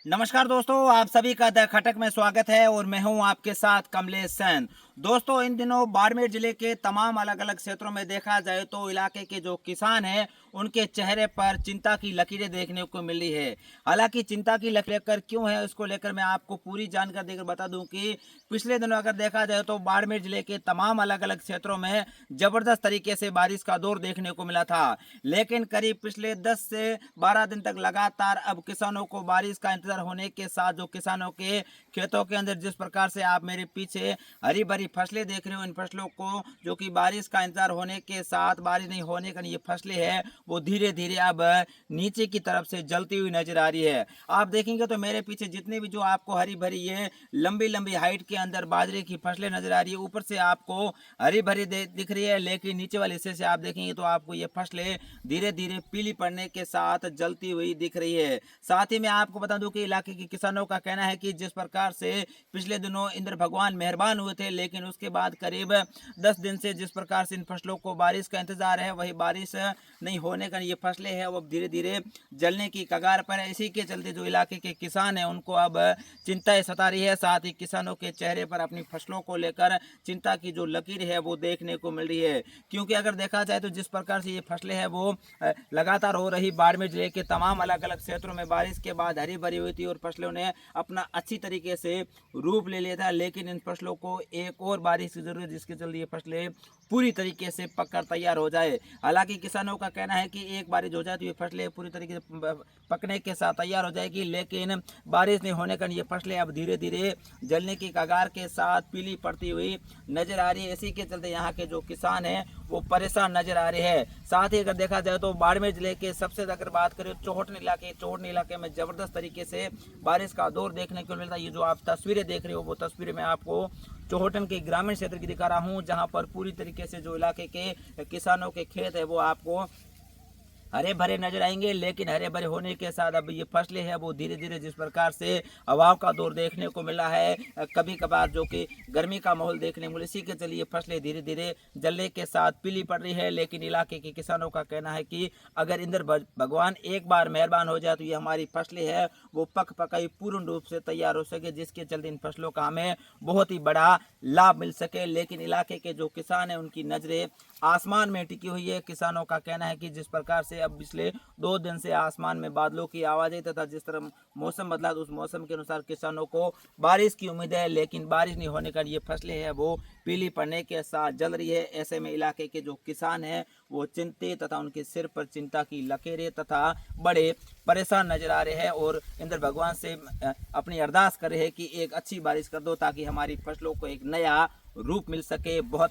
नमस्कार दोस्तों, आप सभी का द खटक में स्वागत है और मैं हूं आपके साथ कमलेश सैन। दोस्तों, इन दिनों बाड़मेर जिले के तमाम अलग अलग क्षेत्रों में देखा जाए तो इलाके के जो किसान हैं उनके चेहरे पर चिंता की लकीरें देखने को मिल रही है। हालांकि चिंता की लकीरें क्यों है, इसको लेकर मैं आपको पूरी जानकारी देकर बता दूं कि पिछले दिनों अगर देखा जाए तो बाड़मेर जिले के तमाम अलग अलग क्षेत्रों में जबरदस्त तरीके से बारिश का दौर देखने को मिला था। लेकिन करीब पिछले 10 से 12 दिन तक लगातार अब किसानों को बारिश का इंतजार होने के साथ जो किसानों के खेतों के अंदर जिस प्रकार से आप मेरे पीछे हरी भरी फसलें देख रहे हो, इन फसलों को जो कि बारिश का इंतजार होने के साथ बारिश नहीं होने का ये फसलें हैं वो धीरे धीरे अब नीचे की तरफ से जलती हुई नजर आ रही है। आप देखेंगे तो मेरे पीछे जितने भी जो आपको हरी भरी ये लंबी लंबी हाइट के अंदर बाजरे की फसलें नजर आ रही है, ऊपर से आपको हरी भरी दिख रही है, लेकिन नीचे वाले हिस्से से आप देखेंगे तो आपको ये फसलें धीरे धीरे पीली पड़ने के साथ जलती हुई दिख रही है। साथ ही मैं आपको बता दूं कि इलाके के किसानों का कहना है कि जिस प्रकार से पिछले दिनों इंद्र भगवान मेहरबान हुए थे, लेकिन उसके बाद करीब 10 दिन से जिस प्रकार से इन फसलों को बारिश का इंतजार है, वही बारिश नहीं होने का ये फसलें हैं वो धीरे धीरे जलने की कगार पर है। इसी के चलते जो इलाके के किसान हैं उनको अब चिंताएं सता रही है। साथ ही किसानों के चेहरे पर अपनी फसलों को लेकर चिंता की जो लकीर है वो देखने को मिल रही है, क्योंकि अगर देखा जाए तो जिस प्रकार से ये फसलें हैं वो लगातार हो रही बाड़मेर जिले के तमाम अलग अलग क्षेत्रों में बारिश के बाद हरी भरी हुई थी और फसलों ने अपना अच्छी तरीके से रूप ले लिया था, लेकिन इन फसलों को एक और बारिश की जरूरत है जिसके चलते ये फसलें पूरी तरीके से पककर तैयार हो जाए। हालांकि किसानों का कहना है कि एक बारिश हो जाए तो ये फसलें पूरी तरीके से पकने के साथ तैयार हो जाएगी, लेकिन बारिश नहीं होने का ये फसलें अब धीरे धीरे जलने की कगार के साथ पीली पड़ती हुई नजर आ रही है। इसी के चलते यहाँ के जो किसान हैं वो परेशान नजर आ रहे हैं। साथ ही अगर देखा जाए तो बाड़मेर जिले के सबसे अगर बात करें चौहटन इलाके में जबरदस्त तरीके से बारिश का दौर देखने को मिलता है। ये जो आप तस्वीरें देख रहे हो वो तस्वीरें मैं आपको चौहटन के ग्रामीण क्षेत्र की दिखा रहा हूँ, जहाँ पर पूरी तरीके से जो इलाके के किसानों के खेत है वो आपको हरे भरे नजर आएंगे, लेकिन हरे भरे होने के साथ अब ये फसलें हैं वो धीरे धीरे जिस प्रकार से हवाओं का दौर देखने को मिला है, कभी कभार जो कि गर्मी का माहौल देखने को मिला, इसी के चलिए फसलें धीरे धीरे जलने के साथ पीली पड़ रही है। लेकिन इलाके के किसानों का कहना है कि अगर इंद्र भगवान एक बार मेहरबान हो जाए तो ये हमारी फसलें हैं वो पक पकाई पूर्ण रूप से तैयार हो सके, जिसके चलते इन फसलों का हमें बहुत ही बड़ा लाभ मिल सके। लेकिन इलाके के जो किसान हैं उनकी नजरें आसमान में टिकी हुई है। किसानों का कहना है कि जिस प्रकार से अब पिछले 2 दिन से आसमान में बादलों की आवाजें तथा जिस तरह मौसम बदला तो उस मौसम के अनुसार किसानों को बारिश की उम्मीद है, लेकिन बारिश नहीं होने का ये फसलें हैं वो पीली पड़ने के साथ जल रही है। ऐसे में इलाके के जो किसान हैं वो चिंतित तथा उनके सिर पर चिंता की लकीरें तथा बड़े परेशान नजर आ रहे हैं और इंद्र भगवान से अपनी अरदास कर रहे हैं कि एक अच्छी बारिश कर दो ताकि हमारी फसलों को एक नया रूप मिल सके। बहुत